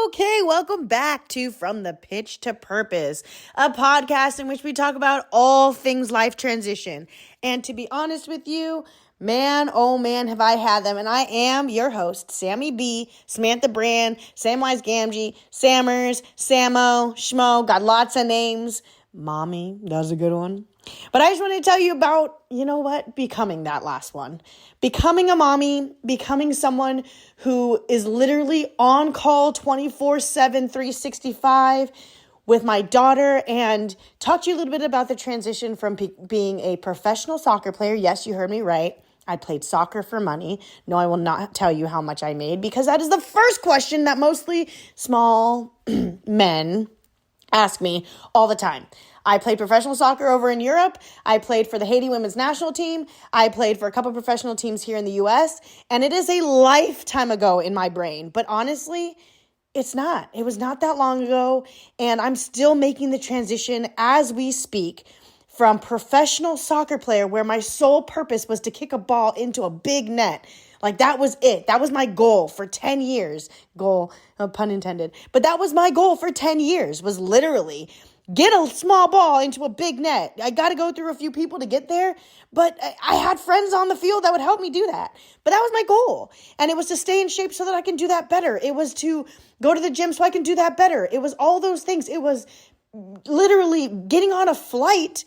Okay, welcome back to From the Pitch to Purpose, a podcast in which we talk about all things life transition. And to be honest with you, man, oh man, have I had them. And I am your host, Sammy B, Samantha Brand, Samwise Gamgee, Sammers, Samo, Schmo, got lots of names. Mommy, that was a good one. But I just want to tell you about, becoming that last one. Becoming a mommy, becoming someone who is literally on call 24/7, 365 with my daughter, and talk to you a little bit about the transition from being a professional soccer player. Yes, you heard me right. I played soccer for money. No, I will not tell you how much I made, because that is the first question that mostly small men ask me all the time. I played professional soccer over in Europe. I played for the Haiti women's national team. I played for a couple professional teams here in the US. And it is a lifetime ago in my brain. But honestly, it's not. It was not that long ago. And I'm still making the transition as we speak from professional soccer player, where my sole purpose was to kick a ball into a big net. Like, that was it. That was my goal for 10 years. Goal, no pun intended. But that was my goal for 10 years, was literally get a small ball into a big net. I got to go through a few people to get there, but I had friends on the field that would help me do that. But that was my goal. And it was to stay in shape so that I can do that better. It was to go to the gym so I can do that better. It was all those things. It was literally getting on a flight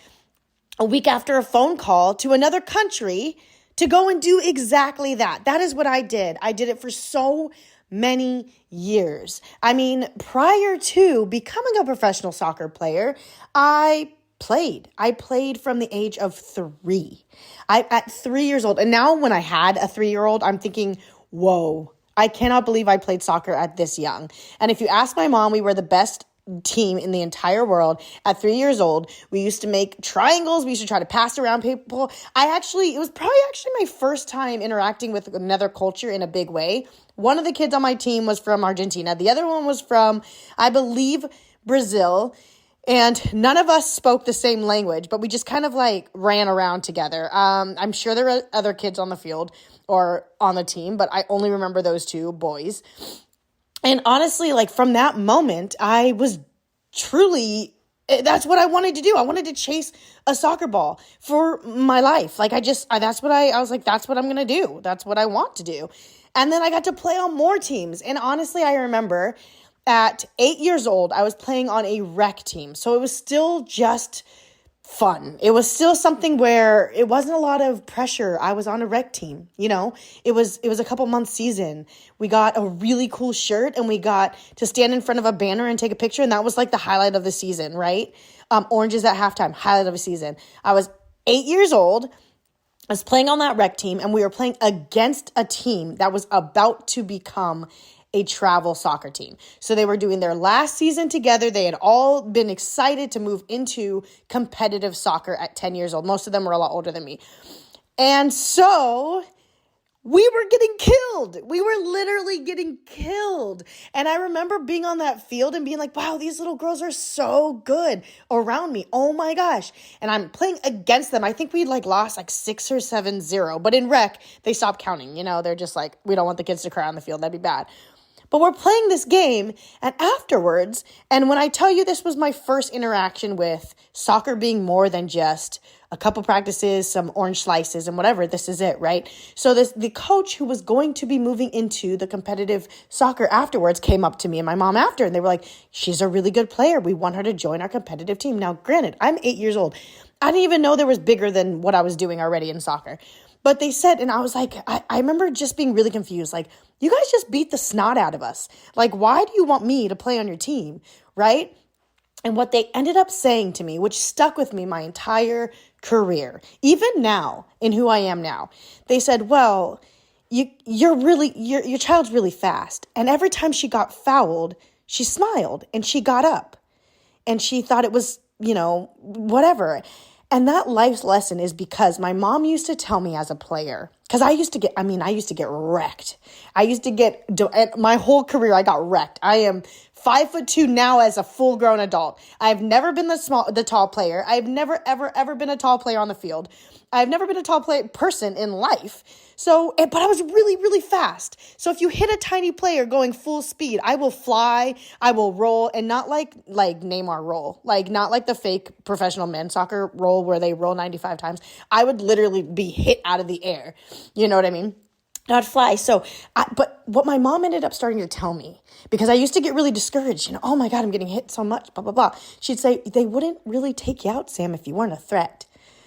a week after a phone call to another country to go and do exactly that. That is what I did. I did it for so many years. I mean, prior to becoming a professional soccer player, I played. I played from the age of 3. At 3 years old. And now when I had a 3-year-old, I'm thinking, whoa, I cannot believe I played soccer at this young. And if you ask my mom, we were the best team in the entire world. At 3 years old, we used to make triangles. We used to try to pass around people. It was probably my first time interacting with another culture in a big way. One of the kids on my team was from Argentina. The other one was from, I believe, Brazil. And none of us spoke the same language, but we just kind of ran around together. I'm sure there were other kids on the field or on the team, but I only remember those 2 boys. And honestly, from that moment, I was truly, that's what I wanted to do. I wanted to chase a soccer ball for my life. I was like, that's what I'm going to do. That's what I want to do. And then I got to play on more teams. And honestly, I remember at 8 years old, I was playing on a rec team. So it was still just fun. It was still something where it wasn't a lot of pressure. I was on a rec team, it was a couple months season. We got a really cool shirt and we got to stand in front of a banner and take a picture. And that was the highlight of the season, right? Oranges at halftime, highlight of a season. I was 8 years old. I was playing on that rec team, and we were playing against a team that was about to become a travel soccer team. So they were doing their last season together. They had all been excited to move into competitive soccer at 10 years old. Most of them were a lot older than me. And so we were getting killed. We were literally getting killed. And I remember being on that field and being like, wow, these little girls are so good around me. Oh my gosh. And I'm playing against them. I think we lost 6 or 7-0. But in rec, they stopped counting. They're just we don't want the kids to cry on the field. That'd be bad. But we're playing this game, and afterwards, and when I tell you this was my first interaction with soccer being more than just a couple practices, some orange slices, and whatever, this is it, right? So the coach who was going to be moving into the competitive soccer afterwards came up to me and my mom after, and they were like, she's a really good player. We want her to join our competitive team. Now, granted, I'm 8 years old. I didn't even know there was bigger than what I was doing already in soccer. But they said, and I was like, I remember just being really confused. You guys just beat the snot out of us. Why do you want me to play on your team, right? And what they ended up saying to me, which stuck with me my entire career, even now in who I am now, they said, well, your child's really fast. And every time she got fouled, she smiled and she got up and she thought it was, whatever. And that life's lesson is because my mom used to tell me as a player, because I used to get wrecked. My whole career, I got wrecked. I am 5'2" now as a full grown adult. I've never been the tall player. I've never, ever, ever been a tall player on the field. I've never been a tall person in life. So, but I was really, really fast. So if you hit a tiny player going full speed, I will fly, I will roll, and not like Neymar roll, like not like the fake professional men's soccer roll where they roll 95 times. I would literally be hit out of the air. You know what I mean? I'd fly. But what my mom ended up starting to tell me, because I used to get really discouraged, oh my God, I'm getting hit so much, blah, blah, blah. She'd say, they wouldn't really take you out, Sam, if you weren't a threat.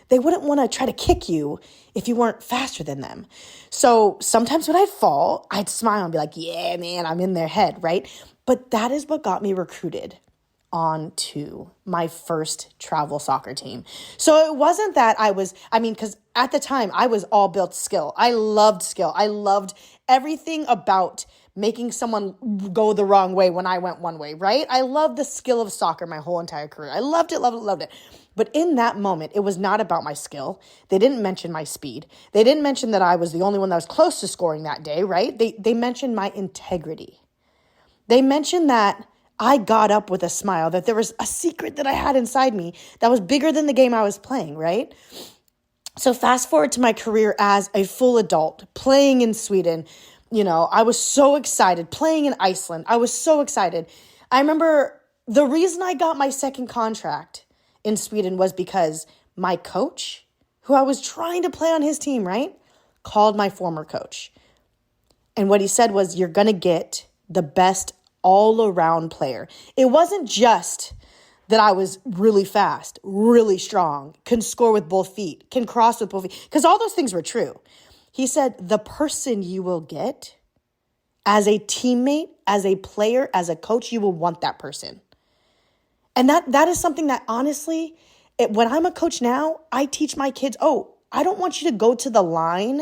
They wouldn't want to try to kick you if you weren't faster than them. So sometimes when I'd fall, I'd smile and be like, yeah, man, I'm in their head, right? But that is what got me recruited onto my first travel soccer team. So it wasn't that because at the time I was all built skill. I loved skill. I loved everything about making someone go the wrong way when I went one way, right? I loved the skill of soccer my whole entire career. I loved it, loved it, loved it. But in that moment, it was not about my skill. They didn't mention my speed. They didn't mention that I was the only one that was close to scoring that day, right? They mentioned my integrity. They mentioned that I got up with a smile, that there was a secret that I had inside me that was bigger than the game I was playing, right? So fast forward to my career as a full adult, playing in Sweden. I was so excited, playing in Iceland. I was so excited. I remember the reason I got my second contract in Sweden was because my coach, who I was trying to play on his team, right, called my former coach. And what he said was, you're going to get the best all-around player. It wasn't just that I was really fast, really strong, can score with both feet, can cross with both feet, because all those things were true. He said, the person you will get as a teammate, as a player, as a coach, you will want that person. And that is something that honestly, when I'm a coach now, I teach my kids, I don't want you to go to the line,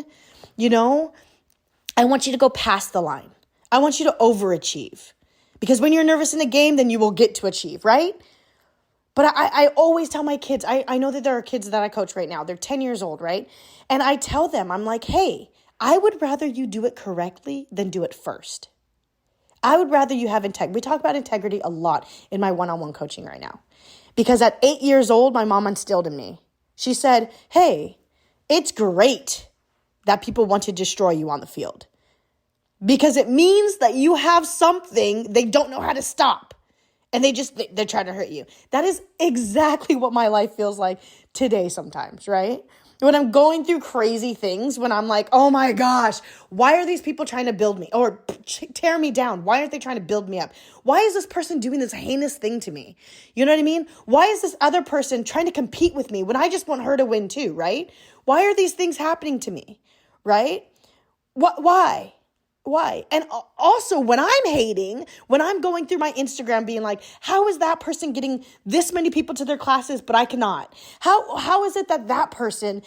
I want you to go past the line. I want you to overachieve. Because when you're nervous in a game, then you will get to achieve, right? But I always tell my kids, I know that there are kids that I coach right now. They're 10 years old, right? And I tell them, I'm like, hey, I would rather you do it correctly than do it first. I would rather you have integrity. We talk about integrity a lot in my one-on-one coaching right now. Because at 8 years old, my mom instilled in me. She said, hey, it's great that people want to destroy you on the field. Because it means that you have something they don't know how to stop. And they're trying to hurt you. That is exactly what my life feels like today sometimes, right? When I'm going through crazy things, when I'm like, oh my gosh, why are these people trying to build me or tear me down? Why aren't they trying to build me up? Why is this person doing this heinous thing to me? You know what I mean? Why is this other person trying to compete with me when I just want her to win too, right? Why are these things happening to me, right? Why? Why? And also when I'm hating, when I'm going through my Instagram being like, how is that person getting this many people to their classes, but I cannot? How is it that person,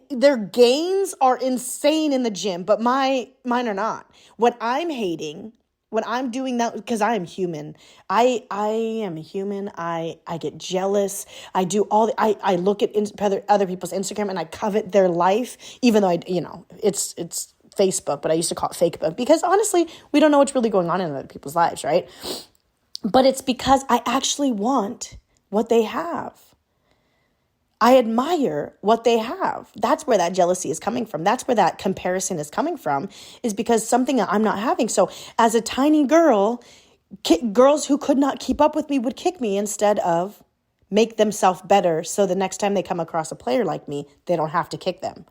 their gains are insane in the gym, but mine are not? When I'm hating, when I'm doing that, because I am human, I am human. I get jealous. I do I look at other people's Instagram and I covet their life, even though it's Facebook, but I used to call it Fakebook because honestly, we don't know what's really going on in other people's lives, right? But it's because I actually want what they have. I admire what they have. That's where that jealousy is coming from. That's where that comparison is coming from, is because something that I'm not having. So as a tiny girl, girls who could not keep up with me would kick me instead of make themselves better. So the next time they come across a player like me, they don't have to kick them.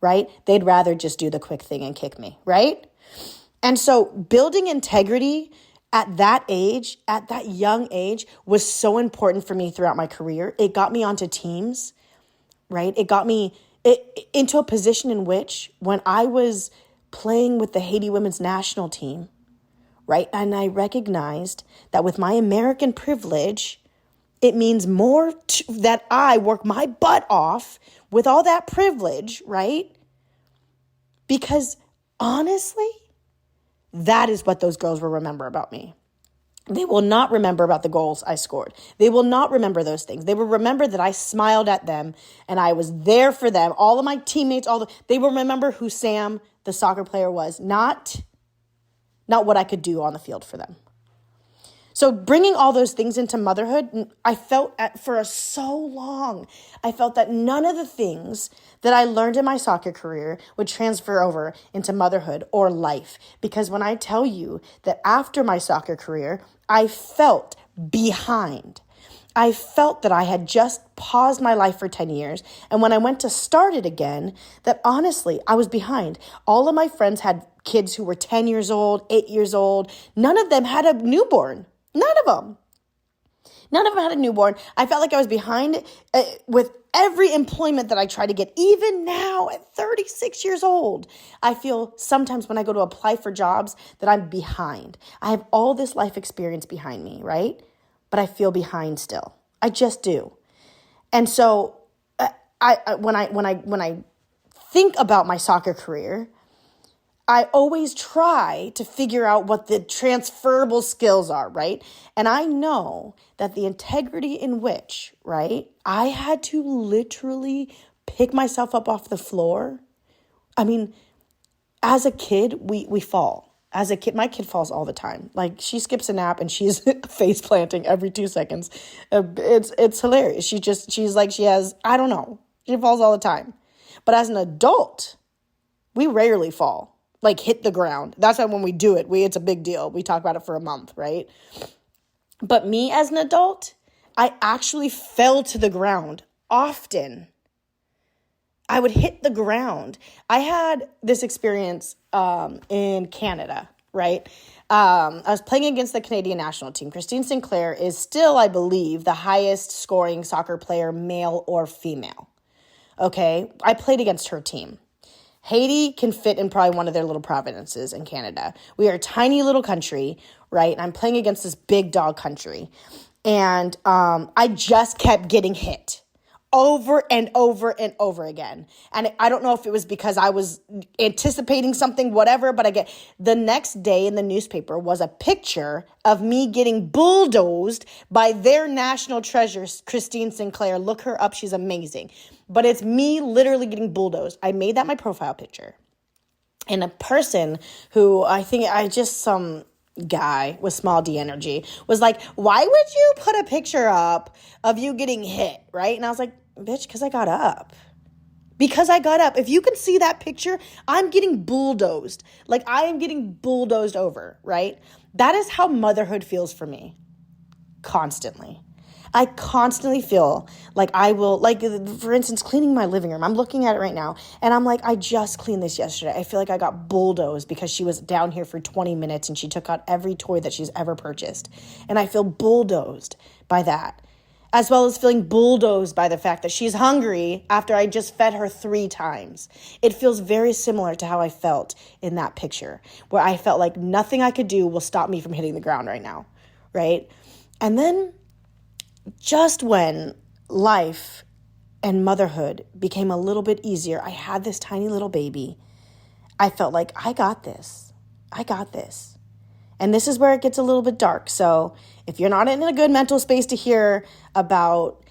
Right? They'd rather just do the quick thing and kick me, right? And so building integrity at that age, at that young age, was so important for me throughout my career. It got me onto teams, right? It got me into a position in which when I was playing with the Haiti women's national team, right? And I recognized that with my American privilege, it means more that I work my butt off with all that privilege, right? Because honestly, that is what those girls will remember about me. They will not remember about the goals I scored. They will not remember those things. They will remember that I smiled at them and I was there for them. All of my teammates, they will remember who Sam, the soccer player, was, not what I could do on the field for them. So bringing all those things into motherhood, I felt for so long, I felt that none of the things that I learned in my soccer career would transfer over into motherhood or life. Because when I tell you that after my soccer career, I felt behind. I felt that I had just paused my life for 10 years. And when I went to start it again, that honestly, I was behind. All of my friends had kids who were 10 years old, 8 years old. None of them had a newborn. None of them. None of them had a newborn. I felt like I was behind with every employment that I try to get. Even now at 36 years old, I feel sometimes when I go to apply for jobs that I'm behind. I have all this life experience behind me, right? But I feel behind still. I just do. And so when I think about my soccer career, I always try to figure out what the transferable skills are, right? And I know that the integrity in which, right, I had to literally pick myself up off the floor. I mean, as a kid, we fall. As a kid, my kid falls all the time. Like, she skips a nap and she's face planting every 2 seconds. It's hilarious. She's like, she has, I don't know. She falls all the time. But as an adult, we rarely fall. Like, hit the ground. That's why when we do it, it's a big deal. We talk about it for a month, right? But me as an adult, I actually fell to the ground often. I would hit the ground. I had this experience in Canada, right? I was playing against the Canadian national team. Christine Sinclair is still, I believe, the highest scoring soccer player, male or female. Okay? I played against her team. Haiti can fit in probably one of their little provinces in Canada. We are a tiny little country, right? And I'm playing against this big dog country. And I just kept getting hit over and over and over again. And I don't know if it was because I was anticipating something, whatever, but the next day in the newspaper was a picture of me getting bulldozed by their national treasure, Christine Sinclair. Look her up. She's amazing. But it's me literally getting bulldozed. I made that my profile picture. And a person who some guy with small D energy was like, why would you put a picture up of you getting hit, right? And I was like, bitch, because I got up. Because I got up. If you can see that picture, I'm getting bulldozed. Like, I am getting bulldozed over, right? That is how motherhood feels for me. Constantly. I constantly feel like I will, like, for instance, cleaning my living room. I'm looking at it right now, and I'm like, I just cleaned this yesterday. I feel like I got bulldozed because she was down here for 20 minutes, and she took out every toy that she's ever purchased. And I feel bulldozed by that, as well as feeling bulldozed by the fact that she's hungry after I just fed her 3 times. It feels very similar to how I felt in that picture, where I felt like nothing I could do will stop me from hitting the ground right now, right? And then just when life and motherhood became a little bit easier, I had this tiny little baby. I felt like, I got this. I got this. And this is where it gets a little bit dark. So if you're not in a good mental space to hear about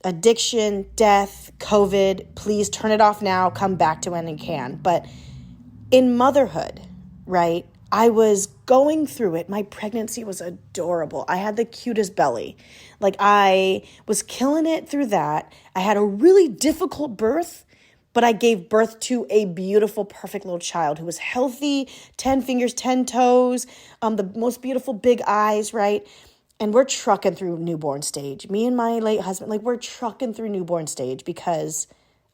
addiction, death, COVID, please turn it off now. Come back to when you can. But in motherhood, right, I was going through it. My pregnancy was adorable. I had the cutest belly. Like, I was killing it through that. I had a really difficult birth, but I gave birth to a beautiful, perfect little child who was healthy, 10 fingers, 10 toes, the most beautiful big eyes, right? And we're trucking through newborn stage. Me and my late husband, like, we're trucking through newborn stage because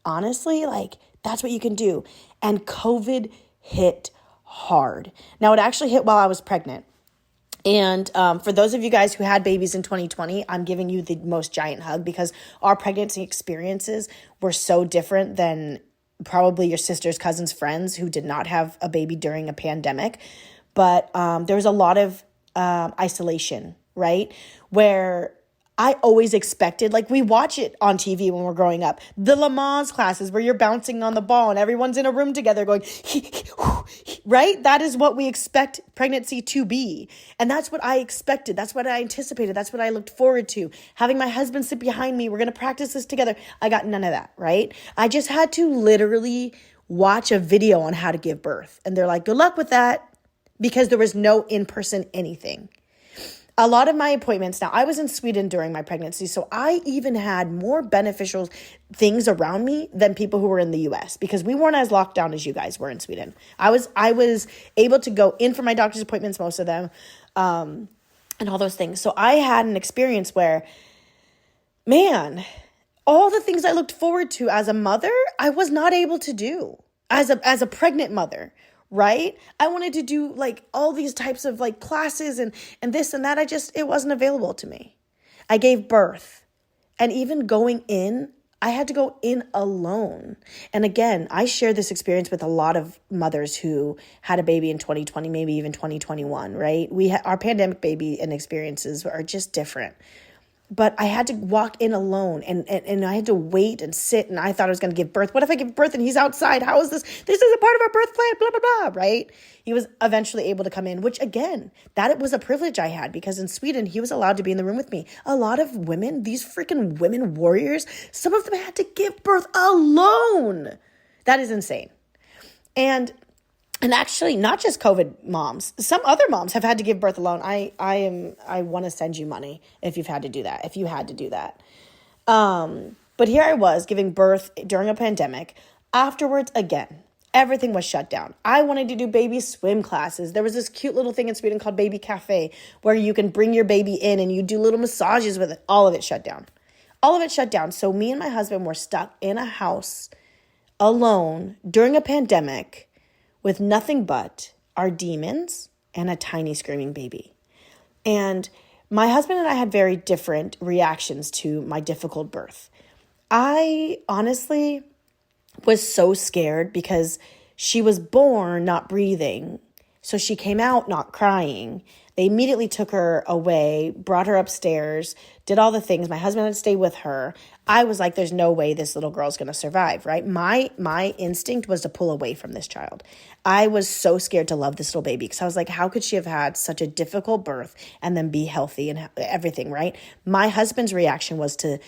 honestly, like, that's what you can do. And COVID hit hard. Now, it actually hit while I was pregnant. And for those of you guys who had babies in 2020, I'm giving you the most giant hug because our pregnancy experiences were so different than probably your sister's cousin's friends who did not have a baby during a pandemic. But there was a lot of isolation, right? Where I always expected, like we watch it on TV when we're growing up, the Lamaze classes where you're bouncing on the ball and everyone's in a room together going, right? That is what we expect pregnancy to be. And that's what I expected. That's what I anticipated. That's what I looked forward to. Having my husband sit behind me. We're going to practice this together. I got none of that, right? I just had to literally watch a video on how to give birth. And they're like, good luck with that, because there was no in-person anything. A lot of my appointments, now I was in Sweden during my pregnancy, so I even had more beneficial things around me than people who were in the US, because we weren't as locked down as you guys were in Sweden. I was able to go in for my doctor's appointments, most of them, and all those things. So I had an experience where, man, all the things I looked forward to as a mother, I was not able to do as a pregnant mother. Right? I wanted to do like all these types of like classes and this and that. It wasn't available to me. I gave birth, and even going in, I had to go in alone. And again, I share this experience with a lot of mothers who had a baby in 2020, maybe even 2021, right? Our pandemic baby and experiences are just different. But I had to walk in alone, and I had to wait and sit, and I thought I was going to give birth. What if I give birth and he's outside? How is this? This isn't part of our birth plan, blah, blah, blah, right? He was eventually able to come in, which again, that was a privilege I had, because in Sweden, he was allowed to be in the room with me. A lot of women, these freaking women warriors, some of them had to give birth alone. That is insane. And actually, not just COVID moms, some other moms have had to give birth alone. I want to send you money if you've had to do that, if you had to do that. But here I was giving birth during a pandemic. Afterwards, again, everything was shut down. I wanted to do baby swim classes. There was this cute little thing in Sweden called Baby Cafe, where you can bring your baby in and you do little massages with it. All of it shut down. All of it shut down. So me and my husband were stuck in a house alone during a pandemic, with nothing but our demons and a tiny screaming baby. And my husband and I had very different reactions to my difficult birth. I honestly was so scared because she was born not breathing. So she came out not crying. They immediately took her away, brought her upstairs, did all the things. My husband had to stay with her. I was like, there's no way this little girl's going to survive, right? My instinct was to pull away from this child. I was so scared to love this little baby, because I was like, how could she have had such a difficult birth and then be healthy and everything, right? My husband's reaction was to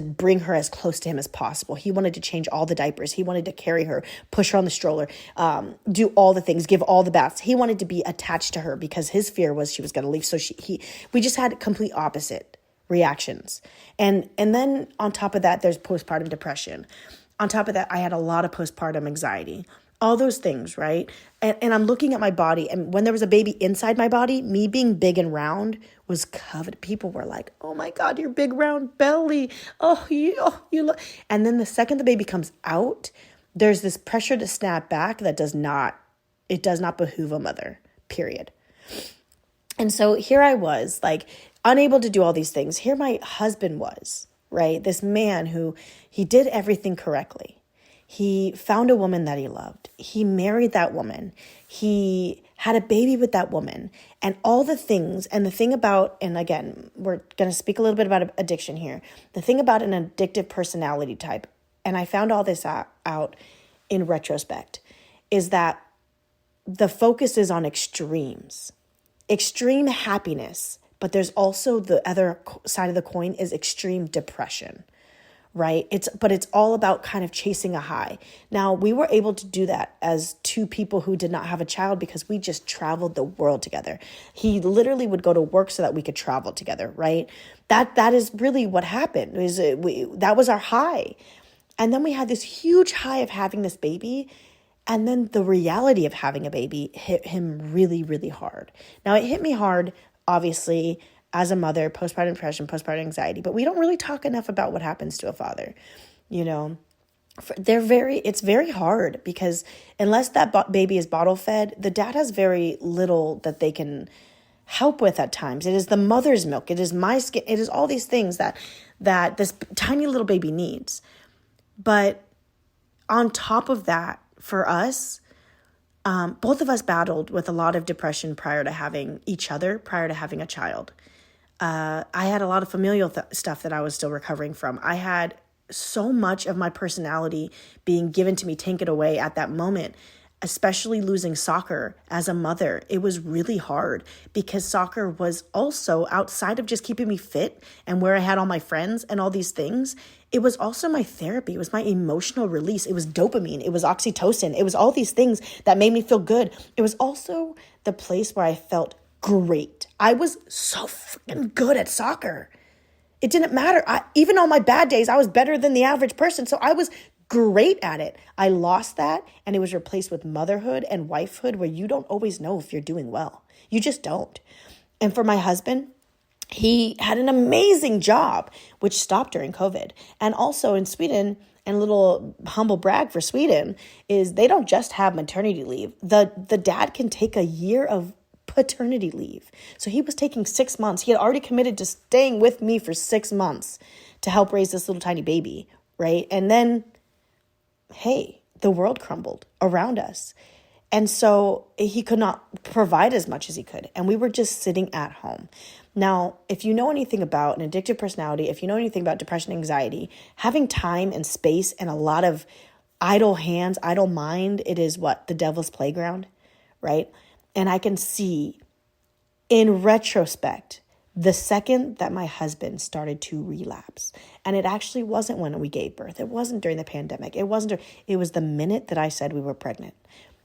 bring her as close to him as possible. He wanted to change all the diapers. He wanted to carry her, push her on the stroller, do all the things, give all the baths. He wanted to be attached to her because his fear was she was going to leave. So we just had complete opposite reactions. And then on top of that, there's postpartum depression. On top of that, I had a lot of postpartum anxiety, all those things, right? And I'm looking at my body, and when there was a baby inside my body, me being big and round was coveted. People were like, oh my God, your big round belly. You look. And then the second the baby comes out, there's this pressure to snap back that does not behoove a mother, period. And so here I was, like, unable to do all these things. Here my husband was, right? This man who, he did everything correctly. He found a woman that he loved. He married that woman. He had a baby with that woman, and all the things. And the thing about, and again, we're going to speak a little bit about addiction here. The thing about an addictive personality type, and I found all this out in retrospect, is that the focus is on extremes. Extreme happiness, but there's also the other side of the coin is extreme depression, right? It's all about kind of chasing a high. Now, we were able to do that as two people who did not have a child because we just traveled the world together. He literally would go to work so that we could travel together, right? That is really what happened. That was our high. And then we had this huge high of having this baby. And then the reality of having a baby hit him really, really hard. Now, it hit me hard, obviously, as a mother, postpartum depression, postpartum anxiety, but we don't really talk enough about what happens to a father. You know, it's very hard, because unless that baby is bottle fed, the dad has very little that they can help with at times. It is the mother's milk. It is my skin. It is all these things that this tiny little baby needs. But on top of that, for us, both of us battled with a lot of depression prior to having each other, prior to having a child. I had a lot of familial stuff that I was still recovering from. I had so much of my personality being given to me, taken away at that moment, especially losing soccer as a mother. It was really hard because soccer was also, outside of just keeping me fit and where I had all my friends and all these things, it was also my therapy. It was my emotional release. It was dopamine. It was oxytocin. It was all these things that made me feel good. It was also the place where I felt great. I was so freaking good at soccer. It didn't matter. Even on my bad days, I was better than the average person. So I was great at it. I lost that, and it was replaced with motherhood and wifehood, where you don't always know if you're doing well. You just don't. And for my husband, he had an amazing job, which stopped during COVID. And also in Sweden, and a little humble brag for Sweden, is they don't just have maternity leave. The dad can take a year of paternity leave. So he was taking 6 months. He had already committed to staying with me for 6 months to help raise this little tiny baby, right? And then, hey, the world crumbled around us. And so he could not provide as much as he could. And we were just sitting at home. Now, if you know anything about an addictive personality, if you know anything about depression, anxiety, having time and space and a lot of idle hands, idle mind, it is what? The devil's playground, right? And I can see in retrospect, the second that my husband started to relapse, and it actually wasn't when we gave birth. It wasn't during the pandemic. It was the minute that I said we were pregnant.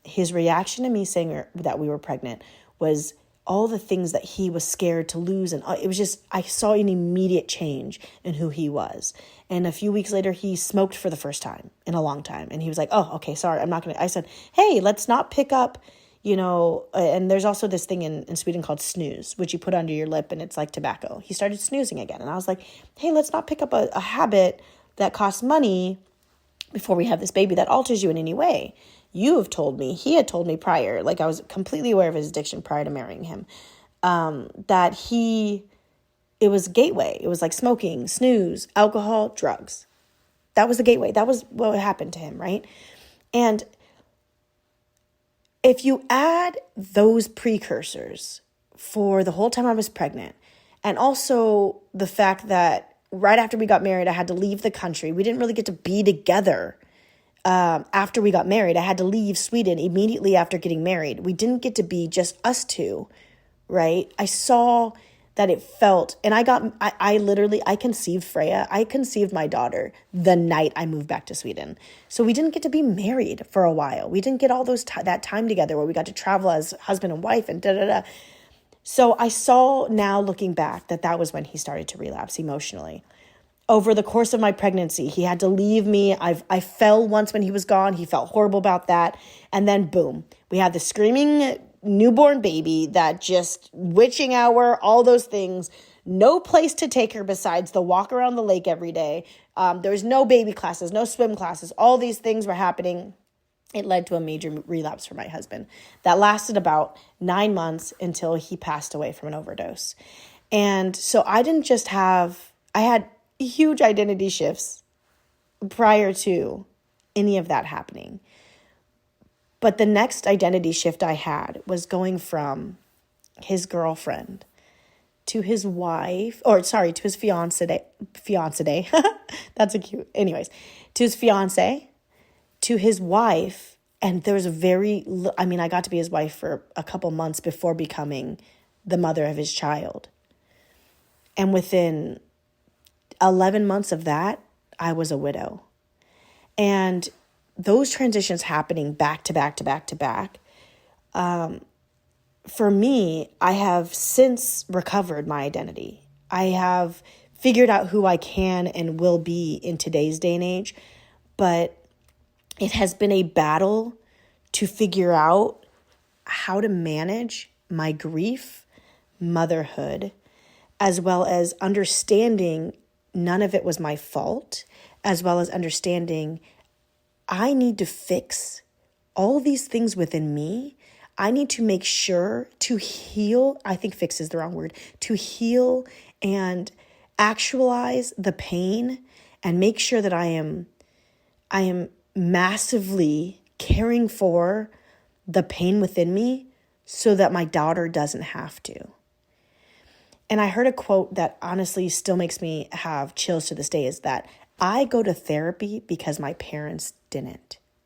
His reaction to me saying that we were pregnant was all the things that he was scared to lose. And it was just, I saw an immediate change in who he was. And a few weeks later, he smoked for the first time in a long time. And he was like, oh, okay, sorry, I'm not going to. I said, hey, let's not pick up, and there's also this thing in Sweden called snooze, which you put under your lip and it's like tobacco. He started snoozing again. And I was like, hey, let's not pick up a habit that costs money before we have this baby that alters you in any way. He had told me prior, like I was completely aware of his addiction prior to marrying him, that it was gateway. It was like smoking, snooze, alcohol, drugs. That was the gateway. That was what happened to him, right? And if you add those precursors for the whole time I was pregnant, and also the fact that right after we got married, I had to leave the country. We didn't really get to be together after we got married. I had to leave Sweden immediately after getting married. We didn't get to be just us two, right? I saw that it felt, and I conceived Freya. I conceived my daughter the night I moved back to Sweden. So we didn't get to be married for a while. We didn't get all that time together where we got to travel as husband and wife and da-da-da. So I saw now looking back that was when he started to relapse emotionally. Over the course of my pregnancy, he had to leave me. I fell once when he was gone. He felt horrible about that. And then boom, we had the screaming newborn baby that just witching hour, all those things, no place to take her besides the walk around the lake every day. There was no baby classes, no swim classes. All these things were happening. It led to a major relapse for my husband that lasted about 9 months until he passed away from an overdose. And so I had huge identity shifts prior to any of that happening. But the next identity shift I had was going from his girlfriend to his wife, to his fiance. That's a cute, anyways, to his fiance, to his wife. And there was I got to be his wife for a couple months before becoming the mother of his child. And within 11 months of that, I was a widow. And those transitions happening back to back to back to back, for me, I have since recovered my identity. I have figured out who I can and will be in today's day and age, but it has been a battle to figure out how to manage my grief, motherhood, as well as understanding none of it was my fault, as well as understanding I need to fix all these things within me. I need to make sure to heal. I think fix is the wrong word. To heal and actualize the pain and make sure that I am massively caring for the pain within me so that my daughter doesn't have to. And I heard a quote that honestly still makes me have chills to this day, is that I go to therapy because my parents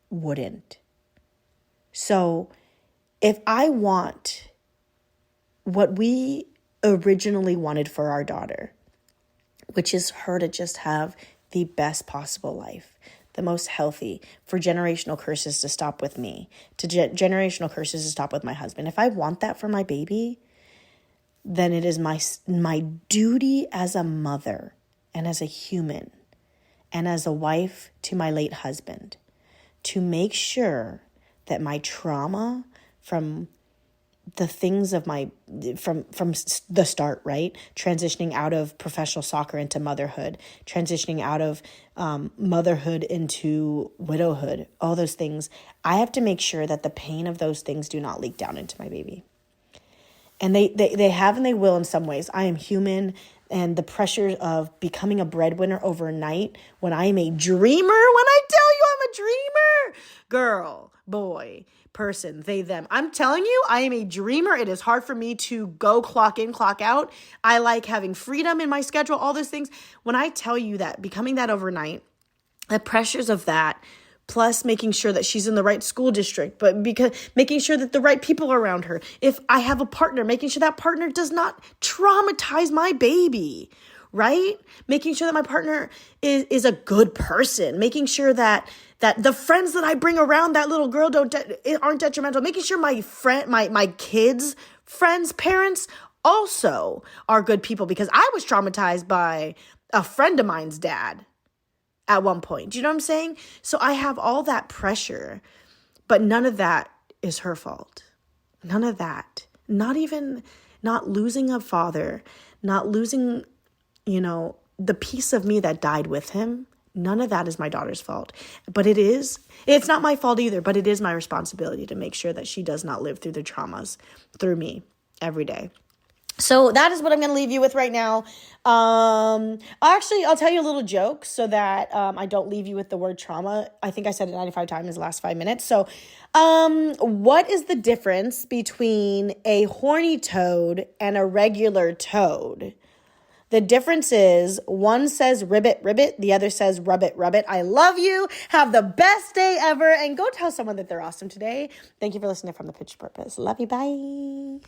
wouldn't. So if I want what we originally wanted for our daughter, which is her to just have the best possible life, the most healthy, for generational curses to stop with me, to generational curses to stop with my husband. If I want that for my baby, then it is my duty as a mother and as a human and as a wife to my late husband to make sure that my trauma from the things of from the start, right? Transitioning out of professional soccer into motherhood, transitioning out of motherhood into widowhood, all those things. I have to make sure that the pain of those things do not leak down into my baby. And they have and they will in some ways. I am human, and the pressure of becoming a breadwinner overnight when I am a dreamer, when I tell you I'm a dreamer, girl, boy, person, they, them. I'm telling you, I am a dreamer. It is hard for me to go clock in, clock out. I like having freedom in my schedule, all those things. When I tell you that becoming that overnight, the pressures of that, plus making sure that she's in the right school district, but because making sure that the right people are around her. If I have a partner, making sure that partner does not traumatize my baby, right? Making sure that my partner is a good person, making sure that the friends that I bring around that little girl aren't detrimental, making sure my kids' friends, parents also are good people, because I was traumatized by a friend of mine's dad at one point. Do you know what I'm saying? So I have all that pressure, but none of that is her fault. None of that. Not even not losing a father, not losing, the piece of me that died with him. None of that is my daughter's fault. But it's not my fault either, but it is my responsibility to make sure that she does not live through the traumas through me every day. So that is what I'm going to leave you with right now. Actually, I'll tell you a little joke so that I don't leave you with the word trauma. I think I said it 95 times in the last 5 minutes. So what is the difference between a horny toad and a regular toad? The difference is one says ribbit, ribbit. The other says rubbit, rubbit. I love you. Have the best day ever. And go tell someone that they're awesome today. Thank you for listening from The Pitch Purpose. Love you. Bye.